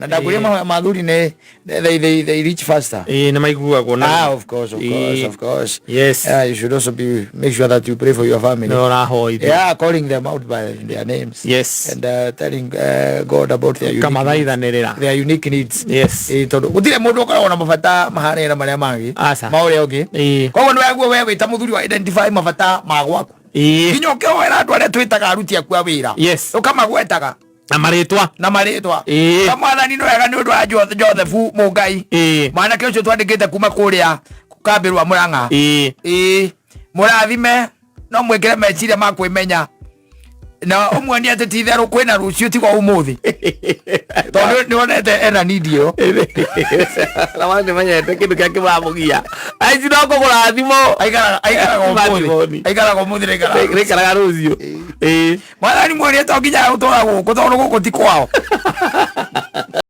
Na ndakuria mathuri ne they reach faster. Na maiguagwo na. Of course. Yes. You should also make sure that you pray for your family. No rahoi. Yeah, calling them out by their names. Yes. And telling God about their unique needs. Yes. Tondu gutire mundu ukoragwo na mabata mahane na maria mangi. Maure ungi. Koguo ni weguo wewe ta muthuri wa identify mabata magwaku. Kinyo kyo era andu aria twitaga aruti aku a wira. Yes. Ukamagwetaga na maritwa kamwana no wega ni undu wa Joseph Mugai mwana ke ucio twandikite kuma kuria kukambirwa Murang'a murathime no mwekere meciria makwimenya na umwe ni atetitharu kwina rucio tigo umuthi tondu ni wonete ena nidio na wande manyete kindu kia kibamugia aici no kugura thimo aikara umuthi rekaraga rucio mwana ni mwene to nginya utora guku tondu guku ti kwao